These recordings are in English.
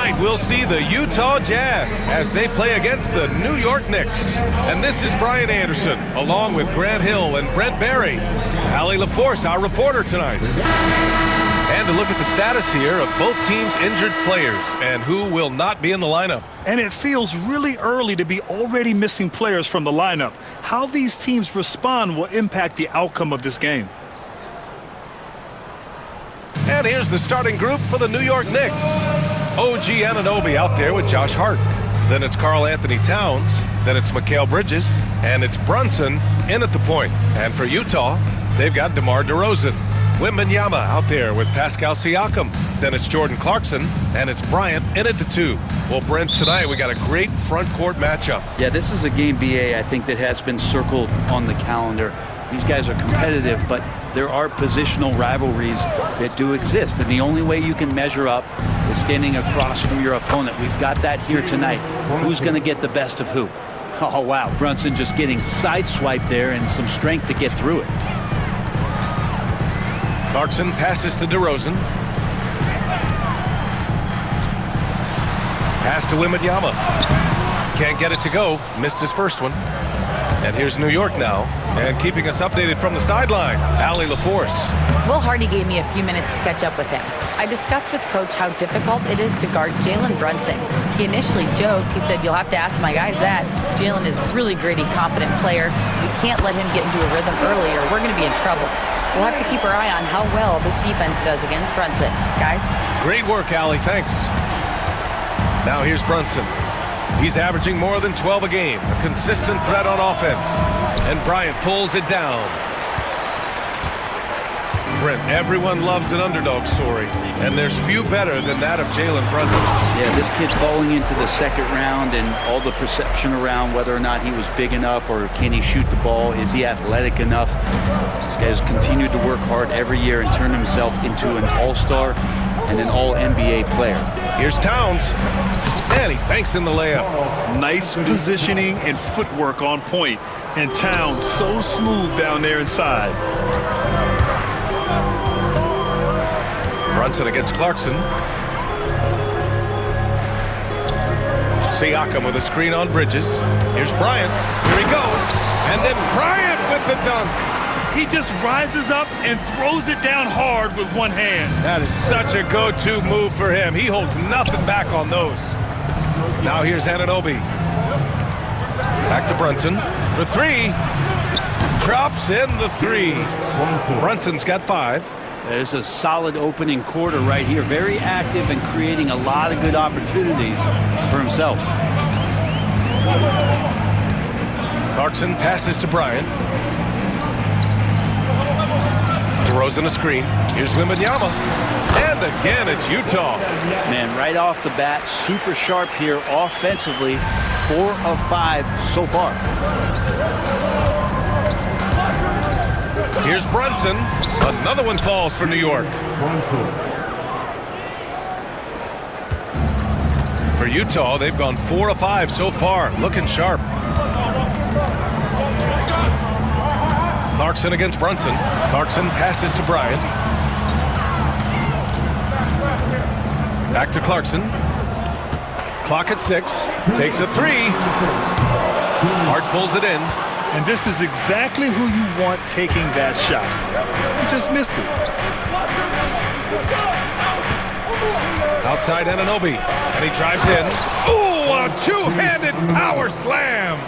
Tonight, we'll see the Utah Jazz as they play against the New York Knicks. And this is Brian Anderson, along with Grant Hill and Brent Barry. Allie LaForce, our reporter tonight. And to look at the status here of both teams' injured players and who will not be in the lineup. And it feels really early to be already missing players from the lineup. How these teams respond will impact the outcome of this game. And here's the starting group for the New York Knicks. OG Anunoby out there with Josh Hart. Then it's Karl Anthony Towns. Then it's Mikal Bridges. And it's Brunson in at the point. And for Utah, they've got DeMar DeRozan. Wembanyama out there with Pascal Siakam. Then it's Jordan Clarkson, and it's Bryant in at the 2. Well, Brent, tonight we got a great front court matchup. Yeah, this is a game, BA, I think that has been circled on the calendar. These guys are competitive, but there are positional rivalries that do exist, and the only way you can measure up is standing across from your opponent. We've got that here tonight. Who's going to get the best of who? Oh, wow, Brunson just getting sideswiped there and some strength to get through it. Clarkson passes to DeRozan. Pass to Wembanyama. Can't get it to go. Missed his first one. And here's New York now. And keeping us updated from the sideline, Allie LaForce. Will Hardy gave me a few minutes to catch up with him. I discussed with Coach how difficult it is to guard Jalen Brunson. He initially joked. He said, "You'll have to ask my guys that." Jalen is a really gritty, confident player. We can't let him get into a rhythm early or we're going to be in trouble. We'll have to keep our eye on how well this defense does against Brunson. Guys? Great work, Allie. Thanks. Now here's Brunson. He's averaging more than 12 a game. A consistent threat on offense. And Bryant pulls it down. Brent, everyone loves an underdog story, and there's few better than that of Jalen Brunson. Yeah, this kid falling into the second round and all the perception around whether or not he was big enough or can he shoot the ball, is he athletic enough? This guy's continued to work hard every year and turn himself into an all-star and an all-NBA player. Here's Towns, and he banks in the layup. Nice positioning and footwork on point, and Towns so smooth down there inside. Brunson against Clarkson. Siakam with a screen on Bridges. Here's Bryant. Here he goes. And then Bryant with the dunk. He just rises up and throws it down hard with one hand. That is such a go-to move for him. He holds nothing back on those. Now here's Anunoby. Back to Brunson for 3. Drops in the 3. Brunson's got 5. There's a solid opening quarter right here. Very active and creating a lot of good opportunities for himself. Clarkson passes to Bryant. DeRozan a screen. Here's Wembanyama. And again, it's Utah. Man, right off the bat, super sharp here offensively. 4 of 5 so far. Here's Brunson. Another one falls for New York. For Utah, they've gone 4 of 5 so far. Looking sharp. Clarkson against Brunson. Clarkson passes to Bryant. Back to Clarkson. Clock at 6. Takes a 3. Hart pulls it in. And this is exactly who you want taking that shot. He just missed it. Outside Anunoby, and he drives in. Ooh, a two-handed power slam.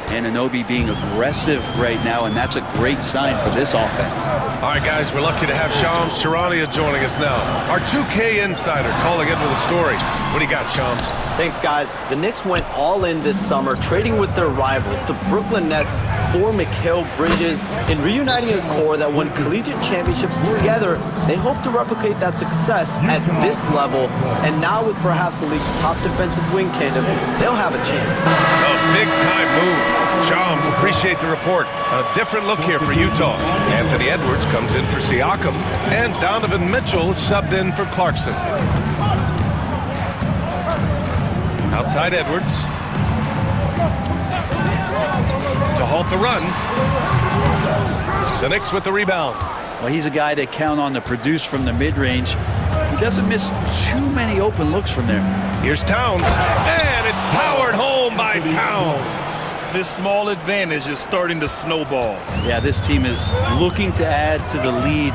Anunoby being aggressive right now, and that's a great sign for this offense. All right, guys, we're lucky to have Shams Charania joining us now. Our 2K insider calling in with a story. What do you got, Shams? Thanks, guys. The Knicks went all in this summer, trading with their rivals, the Brooklyn Nets, for Mikal Bridges, and reuniting a core that won collegiate championships together. They hope to replicate that success at this level, and now with perhaps the league's top defensive wing tandem, they'll have a chance. A big-time move. Shams, appreciate the report. A different look here for Utah. Anthony Edwards comes in for Siakam, and Donovan Mitchell subbed in for Clarkson. Outside Edwards. To halt the run. The Knicks with the rebound. Well, he's a guy that count on to produce from the mid-range. He doesn't miss too many open looks from there. Here's Towns, and it's powered home by Towns. This small advantage is starting to snowball. Yeah, this team is looking to add to the lead,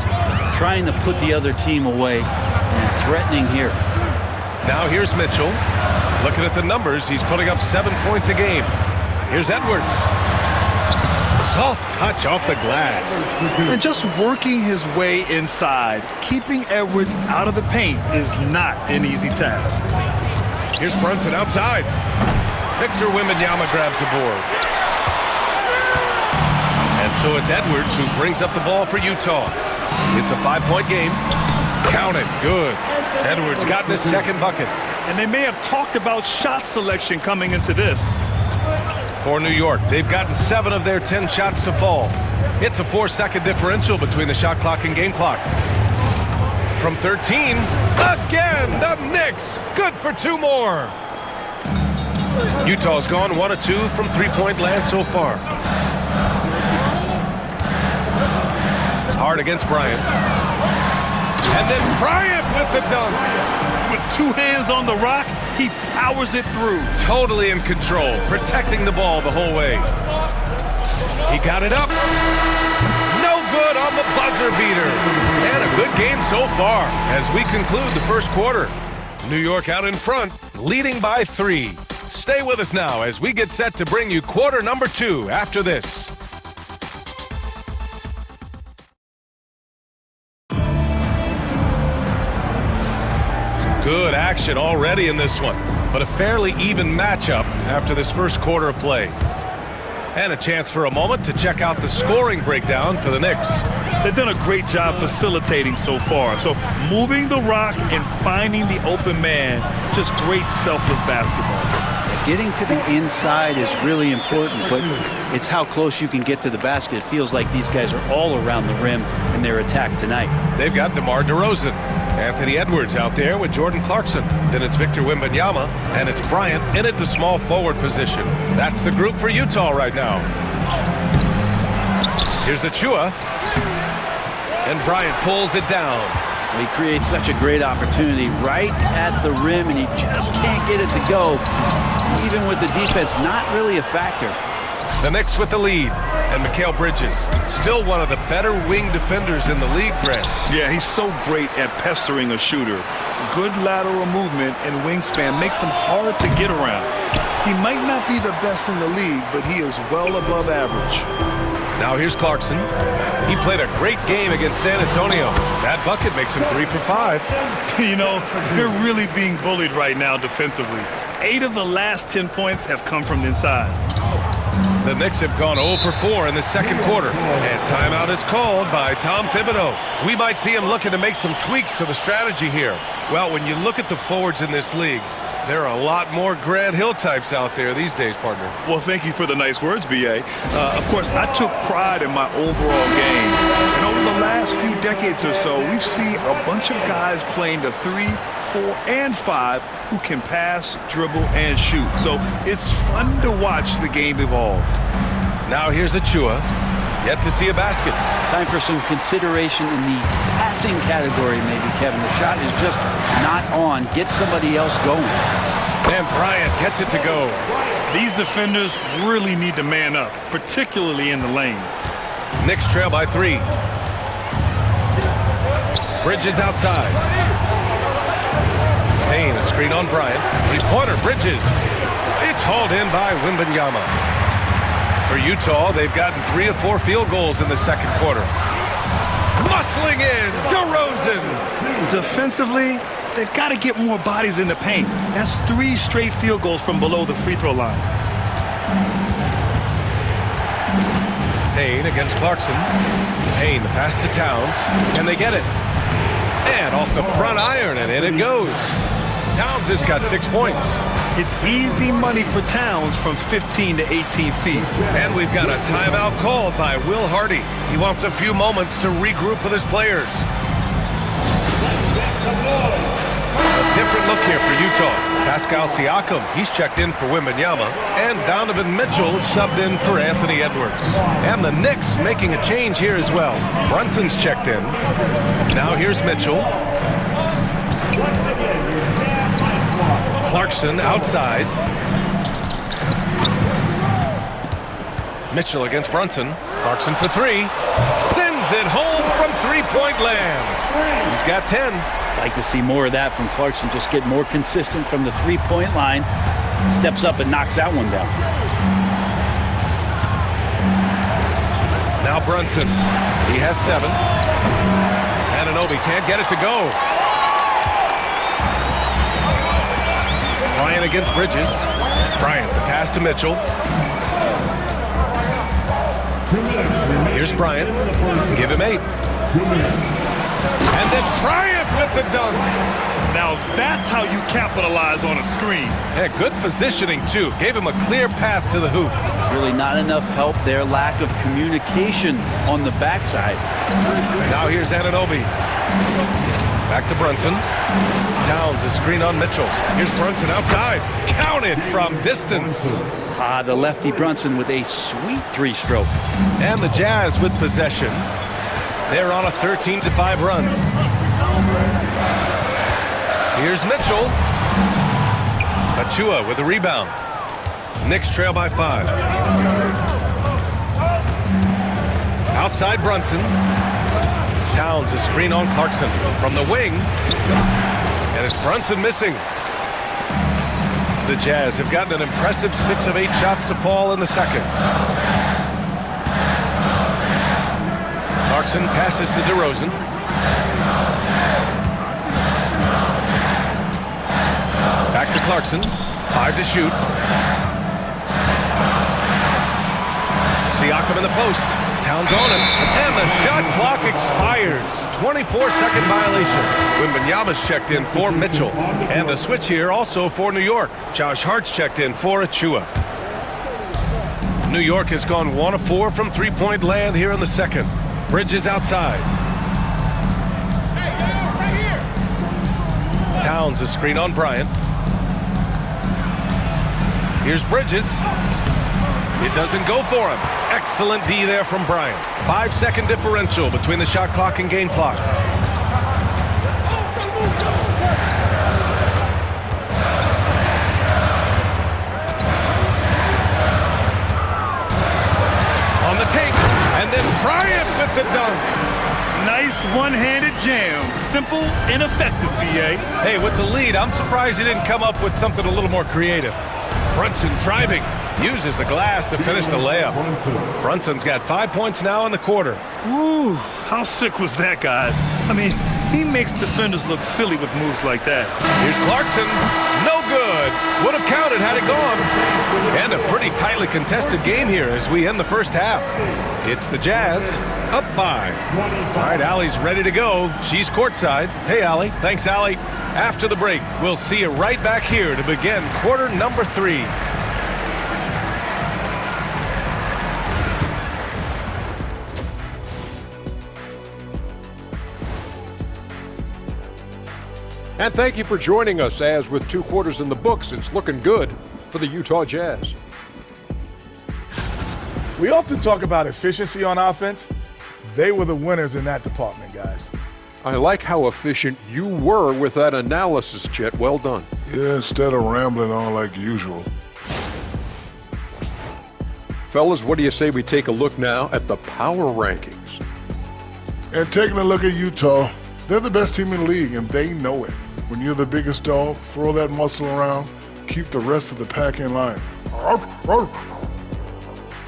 trying to put the other team away, and threatening here. Now here's Mitchell. Looking at the numbers, he's putting up 7 points a game. Here's Edwards. Soft touch off the glass. And just working his way inside, keeping Edwards out of the paint is not an easy task. Here's Brunson outside. Victor Wembanyama grabs the board. And so it's Edwards who brings up the ball for Utah. It's a 5-point game. Count it. Good. Edwards got his second bucket. And they may have talked about shot selection coming into this. For New York, they've gotten 7 of their 10 shots to fall. It's a 4-second differential between the shot clock and game clock. From 13, again, the Knicks. Good for 2 more. Utah's gone 1 of 2 from 3-point land so far. Hard against Bryant. And then Bryant with the dunk. With 2 hands on the rock, he powers it through. Totally in control, protecting the ball the whole way. He got it up. No good on the buzzer beater. And a good game so far as we conclude the first quarter. New York out in front, leading by 3. Stay with us now as we get set to bring you quarter number 2 after this. Good action already in this one, but a fairly even matchup after this first quarter of play. And a chance for a moment to check out the scoring breakdown for the Knicks. They've done a great job facilitating so far. So moving the rock and finding the open man, just great selfless basketball. Getting to the inside is really important, but it's how close you can get to the basket. It feels like these guys are all around the rim in their attack tonight. They've got DeMar DeRozan. Anthony Edwards out there with Jordan Clarkson. Then it's Victor Wembanyama, and it's Bryant in at the small forward position. That's the group for Utah right now. Here's Achua, and Bryant pulls it down. He creates such a great opportunity right at the rim, and he just can't get it to go. Even with the defense not really a factor. The Knicks with the lead, and Mikal Bridges, still one of the better wing defenders in the league, Grant. Yeah, he's so great at pestering a shooter. Good lateral movement and wingspan makes him hard to get around. He might not be the best in the league, but he is well above average. Now here's Clarkson. He played a great game against San Antonio. That bucket makes him 3 for 5. You know, they're really being bullied right now defensively. 8 of the last 10 points have come from inside. The Knicks have gone 0 for 4 in the second quarter. And timeout is called by Tom Thibodeau. We might see him looking to make some tweaks to the strategy here. Well, when you look at the forwards in this league, there are a lot more Grant Hill types out there these days, partner. Well, thank you for the nice words, B.A. Of course, I took pride in my overall game. And over the last few decades or so, we've seen a bunch of guys playing the 3, 4, and 5 who can pass, dribble, and shoot. So it's fun to watch the game evolve. Now here's Achua. Yet to see a basket. Time for some consideration in the passing category, maybe, Kevin. The shot is just not on. Get somebody else going. And Bryant gets it to go. These defenders really need to man up, particularly in the lane. Knicks trail by 3. Bridges outside. Payne, a screen on Bryant. 3-pointer, Bridges. It's hauled in by Wembanyama. For Utah, they've gotten 3 of 4 field goals in the second quarter. Muscling in, DeRozan. Defensively, they've got to get more bodies in the paint. That's 3 straight field goals from below the free throw line. Payne against Clarkson. Payne, the pass to Towns. Can they get it? And off the front iron, and in it goes. Towns has got 6 points. It's easy money for Towns from 15 to 18 feet. And we've got a timeout called by Will Hardy. He wants a few moments to regroup with his players. A different look here for Utah. Pascal Siakam, he's checked in for Wembanyama. And Donovan Mitchell subbed in for Anthony Edwards. And the Knicks making a change here as well. Brunson's checked in. Now here's Mitchell. Clarkson outside. Mitchell against Brunson. Clarkson for three. Sends it home from three-point land. He's got 10. Like to see more of that from Clarkson. Just get more consistent from the three-point line. Steps up and knocks that one down. Now Brunson. He has 7. Anunoby can't get it to go. Bryant against Bridges. Bryant, the pass to Mitchell. Here's Bryant. Give him 8. And then Bryant with the dunk. Now that's how you capitalize on a screen. Yeah, good positioning, too. Gave him a clear path to the hoop. Really not enough help there. Lack of communication on the backside. Now here's Anunoby. Back to Brunson. Towns, a screen on Mitchell. Here's Brunson outside. Counted from distance. The lefty Brunson with a sweet 3-stroke. And the Jazz with possession. They're on a 13-5 run. Here's Mitchell. Achua with a rebound. Knicks trail by 5. Outside Brunson. Towns, a screen on Clarkson from the wing. And it's Brunson missing. The Jazz have gotten an impressive 6 of 8 shots to fall in the second. Clarkson passes to DeRozan. Back to Clarkson. 5 to shoot. Siakam in the post. Towns on him. And the shot clock expires. 24-second violation. Wembanyama's checked in for Mitchell. And a switch here also for New York. Josh Hart's checked in for Achua. New York has gone 1 of 4 from three-point land here in the second. Bridges outside. Towns, a screen on Bryant. Here's Bridges. It doesn't go for him. Excellent D there from Bryant. 5-second differential between the shot clock and game clock. On the tape, and then Bryant with the dunk. Nice one-handed jam. Simple and effective, B.A. Hey, with the lead, I'm surprised he didn't come up with something a little more creative. Brunson driving, uses the glass to finish the layup. Brunson's got 5 points now in the quarter. Woo, how sick was that, guys? I mean, he makes defenders look silly with moves like that. Here's Clarkson, no good. Would have counted had it gone. And a pretty tightly contested game here as we end the first half. It's the Jazz, up 5. All right, Allie's ready to go. She's courtside. Hey, Allie. Thanks, Allie. After the break, we'll see you right back here to begin quarter number 3. And thank you for joining us as with 2 quarters in the books, it's looking good for the Utah Jazz. We often talk about efficiency on offense. They were the winners in that department, guys. I like how efficient you were with that analysis, Chet. Well done. Yeah, instead of rambling on like usual. Fellas, what do you say we take a look now at the power rankings? And taking a look at Utah, they're the best team in the league, and they know it. When you're the biggest dog, throw that muscle around, keep the rest of the pack in line.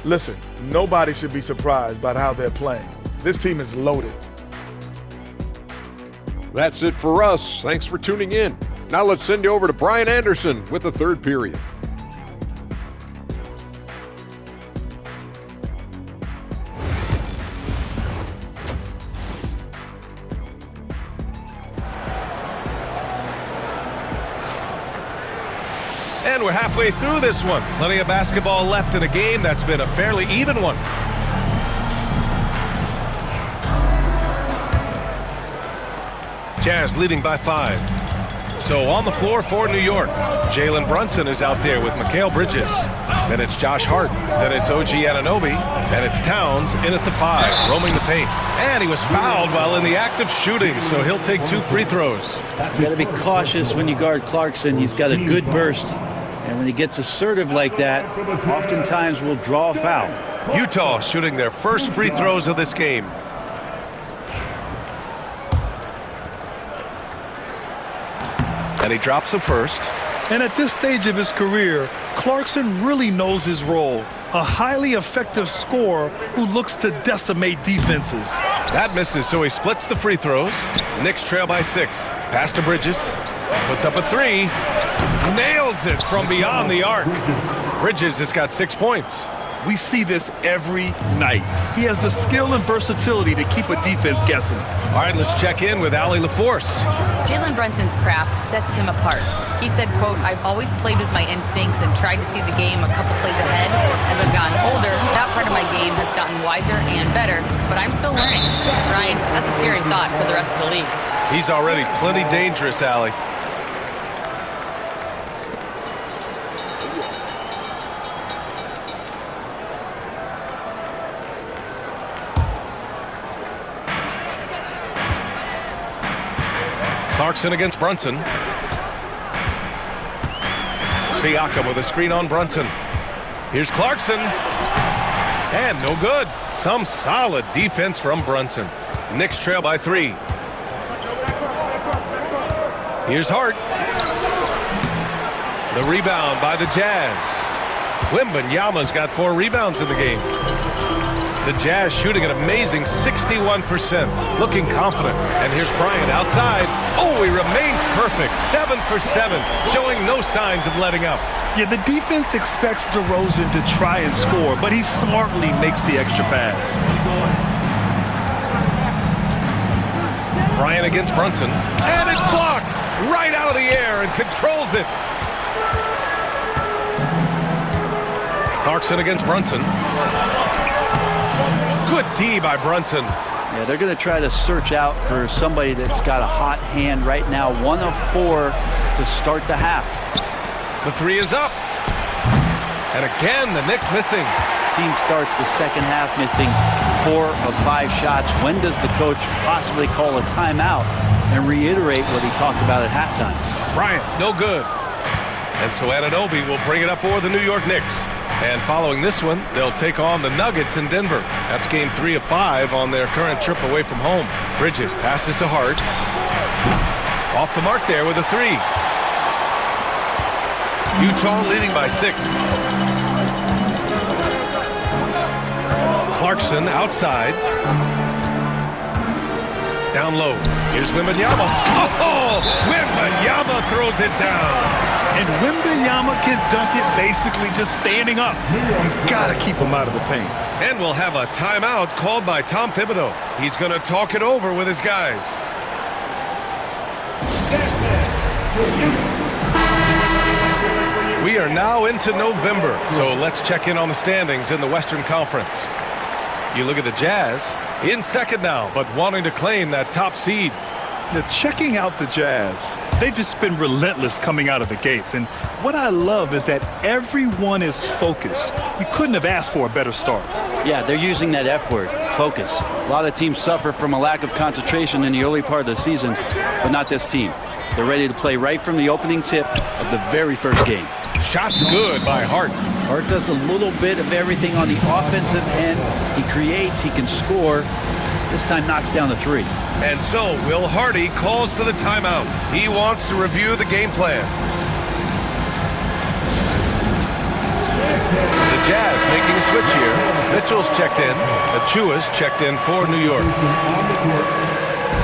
Listen, nobody should be surprised by how they're playing. This team is loaded. That's it for us. Thanks for tuning in. Now let's send you over to Brian Anderson with the third period. And we're halfway through this one. Plenty of basketball left in a game that's been a fairly even one. Jazz leading by 5. So on the floor for New York, Jalen Brunson is out there with Mikal Bridges. Then it's Josh Hart. Then it's OG Anunoby. And it's Towns in at the 5, roaming the paint. And he was fouled while in the act of shooting, so he'll take 2 free throws. You got to be cautious when you guard Clarkson. He's got a good burst. And when he gets assertive like that, oftentimes will draw a foul. Utah shooting their first free throws of this game. And he drops the first. And at this stage of his career, Clarkson really knows his role. A highly effective scorer who looks to decimate defenses. That misses, so he splits the free throws. Knicks trail by 6. Pass to Bridges. Puts up a 3. Nails it from beyond the arc. Bridges has got 6 points. We see this every night. He has the skill and versatility to keep a defense guessing. All right, let's check in with Allie LaForce. Jalen Brunson's craft sets him apart. He said, quote, "I've always played with my instincts and tried to see the game a couple plays ahead. As I've gotten older, that part of my game has gotten wiser and better, but I'm still learning." Ryan, that's a scary thought for the rest of the league. He's already plenty dangerous, Allie. Clarkson against Brunson. Siakam with a screen on Brunson. Here's Clarkson. And no good. Some solid defense from Brunson. Knicks trail by 3. Here's Hart. The rebound by the Jazz. Wembanyama's got 4 rebounds in the game. The Jazz shooting an amazing 61%, looking confident. And here's Bryant outside. Oh, he remains perfect, 7 for 7, showing no signs of letting up. Yeah, the defense expects DeRozan to try and score, but he smartly makes the extra pass. Bryant against Brunson. And it's blocked right out of the air and controls it. Clarkson against Brunson. Good D by Brunson. Yeah, they're going to try to search out for somebody that's got a hot hand right now. 1 of 4 to start the half. The 3 is up. And again, the Knicks missing. Team starts the second half missing 4 of 5 shots. When does the coach possibly call a timeout and reiterate what he talked about at halftime? Bryant, no good. And so Anunoby will bring it up for the New York Knicks. And following this one, they'll take on the Nuggets in Denver. That's game 3 of 5 on their current trip away from home. Bridges passes to Hart. Off the mark there with a 3. Utah leading by 6. Clarkson outside. Down low. Here's Wembanyama. Oh! Wembanyama throws it down. And Wembanyama can dunk it basically just standing up. You gotta keep him out of the paint. And we'll have a timeout called by Tom Thibodeau. He's gonna talk it over with his guys. We are now into November, so let's check in on the standings in the Western Conference. You look at the Jazz, in second now, but wanting to claim that top seed. Now, checking out the Jazz, they've just been relentless coming out of the gates. And what I love is that everyone is focused. You couldn't have asked for a better start. Yeah, they're using that F word, focus. A lot of teams suffer from a lack of concentration in the early part of the season, but not this team. They're ready to play right from the opening tip of the very first game. Shots good by Hart. Hart does a little bit of everything on the offensive end. He creates, he can score. This time knocks down the 3. And so Will Hardy calls for the timeout. He wants to review the game plan. The Jazz making a switch here. Mitchell's checked in. Achua's checked in for New York.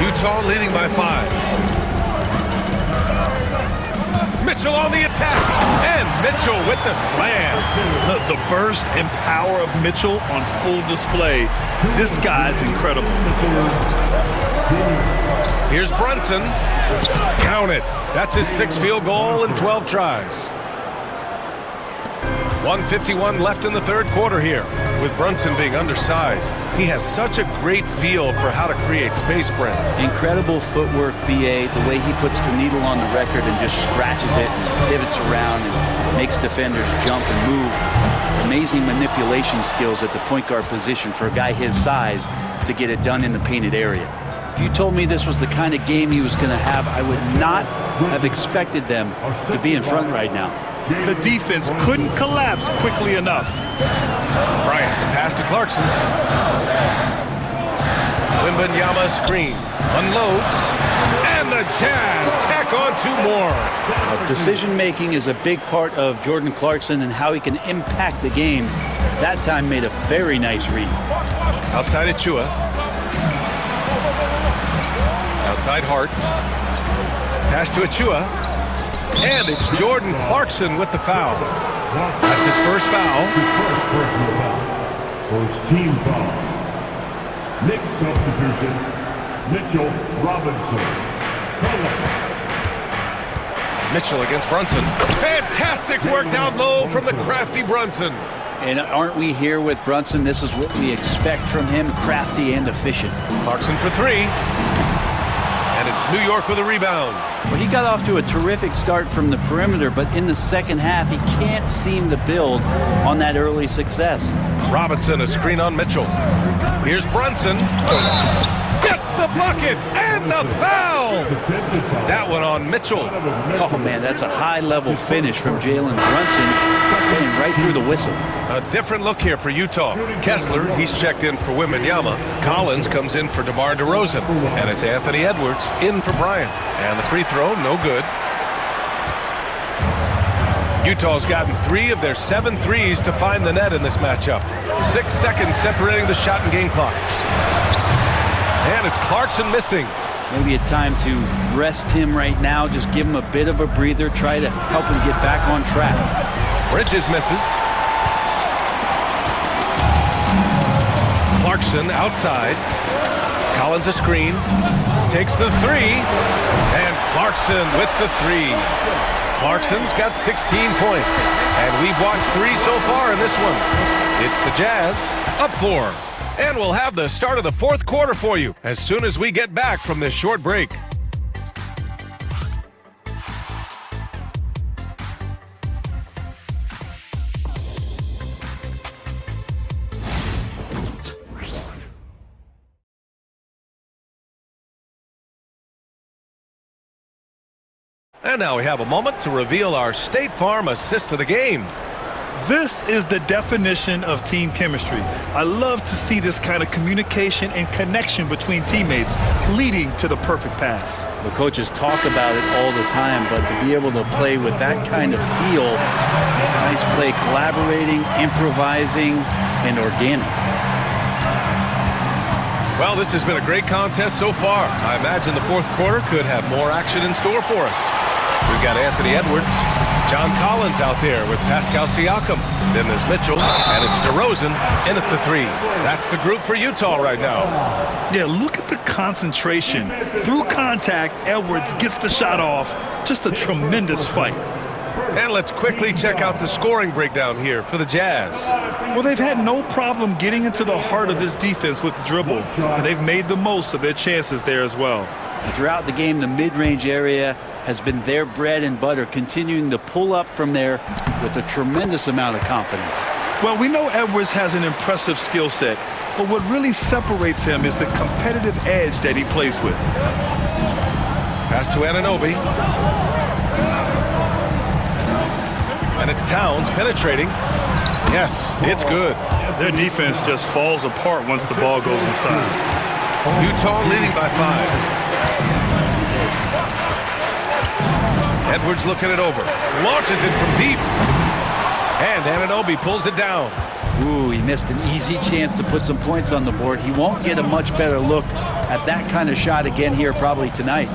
Utah leading by 5. Mitchell on the attack. And Mitchell with the slam. The burst and power of Mitchell on full display. This guy's incredible. Here's Brunson. Count it. That's his 6th field goal in 12 tries. 1:51 left in the third quarter here. With Brunson being undersized, he has such a great feel for how to create space, Brent. Incredible footwork, BA, the way he puts the needle on the record and just scratches it and pivots around and makes defenders jump and move. Amazing manipulation skills at the point guard position for a guy his size to get it done in the painted area. If you told me this was the kind of game he was going to have, I would not have expected them to be in front right now. The defense couldn't collapse quickly enough. Bryant, the pass to Clarkson. Wembanyama screen, unloads, and the Jazz tack on 2 more. Decision-making is a big part of Jordan Clarkson and how he can impact the game. That time made a very nice read. Outside Achua. Outside Hart. Pass to Achua. And it's Jordan Clarkson with the foul. That's his first foul. First team foul. Knicks substitution, Mitchell Robinson. Mitchell against Brunson. Fantastic work down low from the crafty Brunson. And aren't we here with Brunson? This is what we expect from him, crafty and efficient. Clarkson for 3. And it's New York with a rebound. Well, he got off to a terrific start from the perimeter, but in the second half, he can't seem to build on that early success. Robinson, a screen on Mitchell. Here's Brunson. Gets the bucket and the foul. That one on Mitchell. Oh, man, that's a high-level finish from Jalen Brunson, going right through the whistle. A different look here for Utah. Kessler, he's checked in for Wembanyama. Collins comes in for DeMar DeRozan. And it's Anthony Edwards in for Bryant. And the free throw, no good. Utah's gotten 3 of their 7 threes to find the net in this matchup. 6 seconds separating the shot and game clocks. And it's Clarkson missing. Maybe a time to rest him right now, just give him a bit of a breather, try to help him get back on track. Bridges misses. Clarkson outside. Collins a screen. Takes the 3. And Clarkson with the 3. Clarkson's got 16 points. And we've watched 3 so far in this one. It's the Jazz up 4. And we'll have the start of the fourth quarter for you as soon as we get back from this short break. And now we have a moment to reveal our State Farm assist of the game. This is the definition of team chemistry. I love to see this kind of communication and connection between teammates leading to the perfect pass. The coaches talk about it all the time, but to be able to play with that kind of feel, nice play, collaborating, improvising, and organic. Well, this has been a great contest so far. I imagine the fourth quarter could have more action in store for us. We've got Anthony Edwards, John Collins out there with Pascal Siakam. Then there's Mitchell, and it's DeRozan in at the 3. That's the group for Utah right now. Yeah, look at the concentration. Through contact, Edwards gets the shot off. Just a tremendous fight. And let's quickly check out the scoring breakdown here for the Jazz. Well, they've had no problem getting into the heart of this defense with the dribble, and they've made the most of their chances there as well. And throughout the game, the mid-range area has been their bread and butter, continuing to pull up from there with a tremendous amount of confidence. Well, we know Edwards has an impressive skill set, but what really separates him is the competitive edge that he plays with. Pass to Anunoby. And it's Towns penetrating. Yes, it's good. Their defense just falls apart once the ball goes inside. Utah leading by 5. Edwards looking it over. Launches it from deep. And Anunoby pulls it down. Ooh, he missed an easy chance to put some points on the board. He won't get a much better look at that kind of shot again here probably tonight.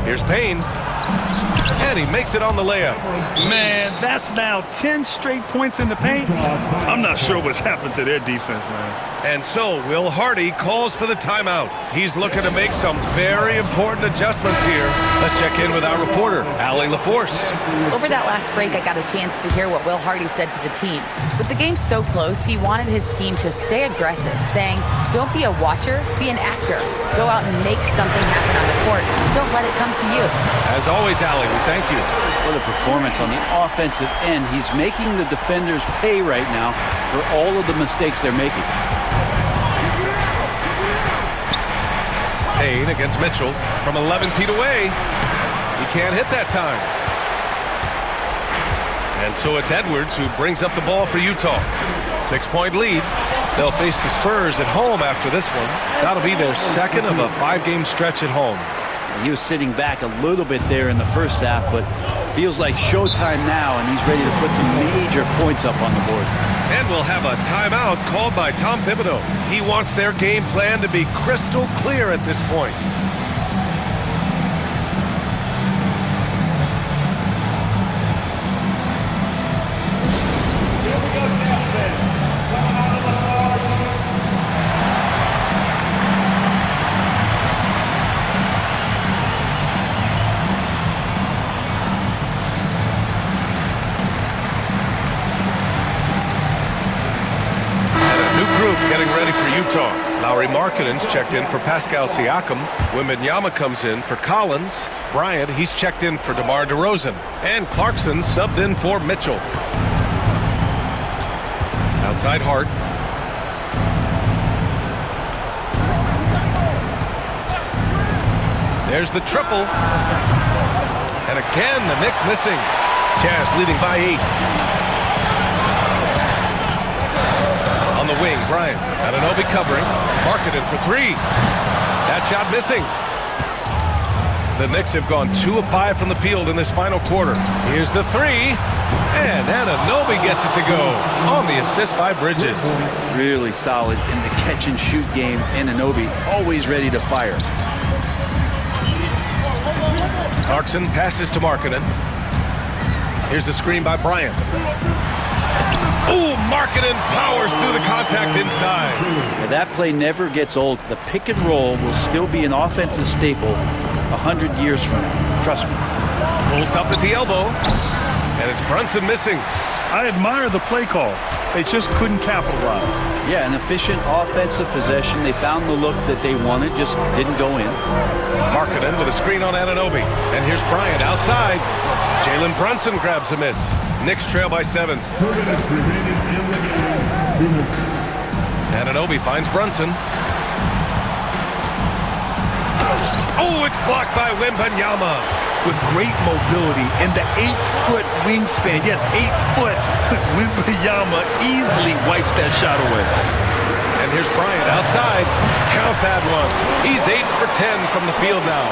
Here's Payne. And he makes it on the layup. Man, that's now 10 straight points in the paint. I'm not sure what's happened to their defense, man. And so Will Hardy calls for the timeout. He's looking to make some very important adjustments here. Let's check in with our reporter, Allie LaForce. Over that last break, I got a chance to hear what Will Hardy said to the team. With the game so close, he wanted his team to stay aggressive, saying, don't be a watcher, be an actor. Go out and make something happen on the court. Don't let it come to you. As always, Allie, we thank you. What a performance on the offensive end. He's making the defenders pay right now for all of the mistakes they're making. Payne against Mitchell from 11 feet away. He can't hit that time. And so it's Edwards who brings up the ball for Utah. 6-point lead. They'll face the Spurs at home after this one. That'll be their second of a 5-game stretch at home. He was sitting back a little bit there in the first half, but feels like showtime now, and he's ready to put some major points up on the board. And we'll have a timeout called by Tom Thibodeau. He wants their game plan to be crystal clear at this point. Getting ready for Utah. Lauri Markkanen's checked in for Pascal Siakam. Wembanyama comes in for Collins. Bryant, he's checked in for DeMar DeRozan. And Clarkson subbed in for Mitchell. Outside Hart. There's the triple. And again, the Knicks missing. Jazz leading by 8. On the wing, Bryant. Anunoby covering. Markkanen for 3. That shot missing. The Knicks have gone 2 of 5 from the field in this final quarter. Here's the 3. And Anunoby gets it to go on the assist by Bridges. Really solid in the catch-and-shoot game. Anunoby always ready to fire. Clarkson passes to Markkanen. Here's the screen by Bryant. Ooh, Markkanen powers through the contact inside. Now that play never gets old. The pick and roll will still be an offensive staple 100 years from now. Trust me. Pulls up at the elbow, and it's Brunson missing. I admire the play call. They just couldn't capitalize. Yeah, an efficient offensive possession. They found the look that they wanted, just didn't go in. Markkanen with a screen on Anunoby. And here's Bryant outside. Jalen Brunson grabs a miss. Knicks trail by 7. 2 minutes remaining in the game. 2 minutes. Anunoby finds Brunson. Oh, it's blocked by Wembanyama. With great mobility and the 8-foot wingspan. Yes, 8 foot. Wembanyama easily wipes that shot away. And here's Bryant outside. Count that one. He's 8 for 10 from the field now.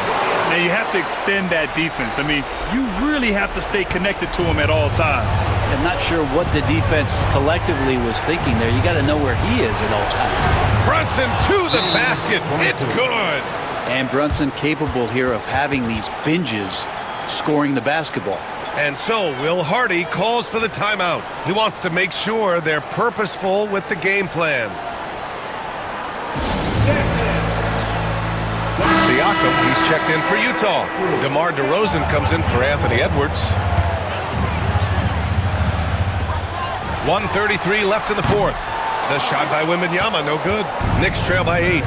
Now you have to extend that defense. I mean, you really have to stay connected to him at all times. I'm not sure what the defense collectively was thinking there. You got to know where he is at all times. Brunson to the basket. It's good. And Brunson capable here of having these binges scoring the basketball. And so Will Hardy calls for the timeout. He wants to make sure they're purposeful with the game plan. Siakam, he's checked in for Utah. DeMar DeRozan comes in for Anthony Edwards. 1:33 left in the fourth. The shot by Wembanyama, no good. Knicks trail by 8.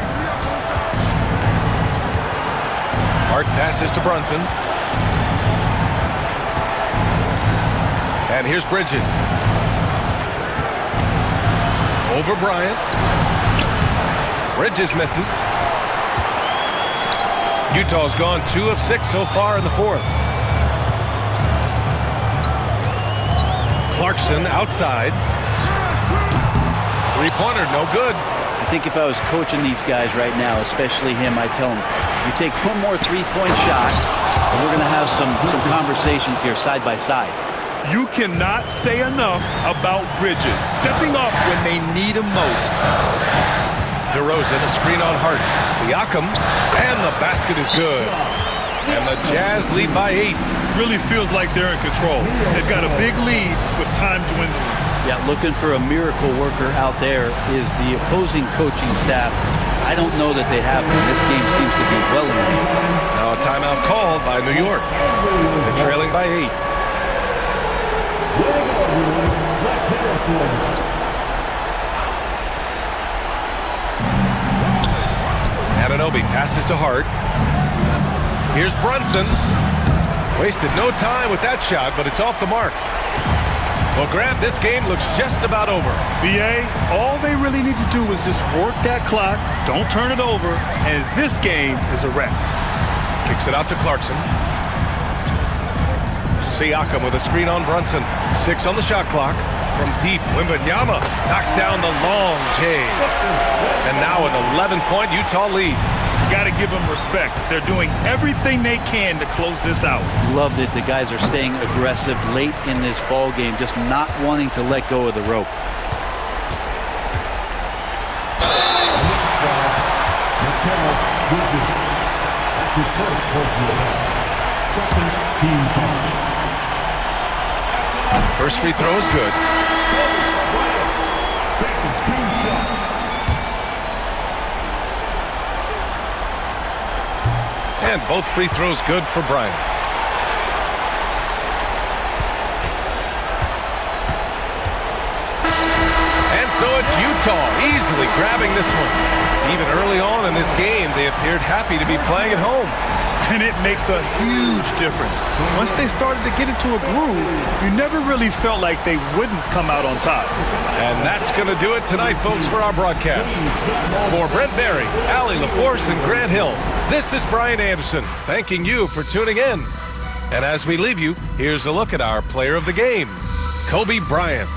Hart passes to Brunson. And here's Bridges. Over Bryant. Bridges misses. Utah's gone 2 of 6 so far in the fourth. Clarkson outside. 3-pointer, no good. I think if I was coaching these guys right now, especially him, I'd tell him, you take one more 3-point shot, and we're going to have some conversations here side by side. You cannot say enough about Bridges stepping up when they need him most. DeRozan, a screen on Hart. Siakam, and the basket is good. And the Jazz lead by 8. Really feels like they're in control. They've got a big lead with time dwindling. Yeah, looking for a miracle worker out there is the opposing coaching staff. I don't know that they have one. This game seems to be well in hand. Now a timeout called by New York. They're trailing by 8. Anunoby passes to Hart. Here's Brunson. Wasted no time with that shot, but it's off the mark. Well, Grant, this game looks just about over. BA, all they really need to do is just work that clock, don't turn it over, and this game is a wrap. Kicks it out to Clarkson. Siakam with a screen on Brunson. 6 on the shot clock. From deep, Wembanyama knocks down the long J. And now an 11-point Utah lead. Got to give them respect. They're doing everything they can to close this out. Loved it. The guys are staying aggressive late in this ball game, just not wanting to let go of the rope. First free throw is good. And both free throws good for Bryant. And so it's Utah easily grabbing this one. Even early on in this game, they appeared happy to be playing at home. And it makes a huge difference. Once they started to get into a groove, you never really felt like they wouldn't come out on top. And that's going to do it tonight, folks, for our broadcast. For Brent Berry, Allie LaForce, and Grant Hill, this is Brian Anderson, thanking you for tuning in. And as we leave you, here's a look at our player of the game, Kobe Bryant.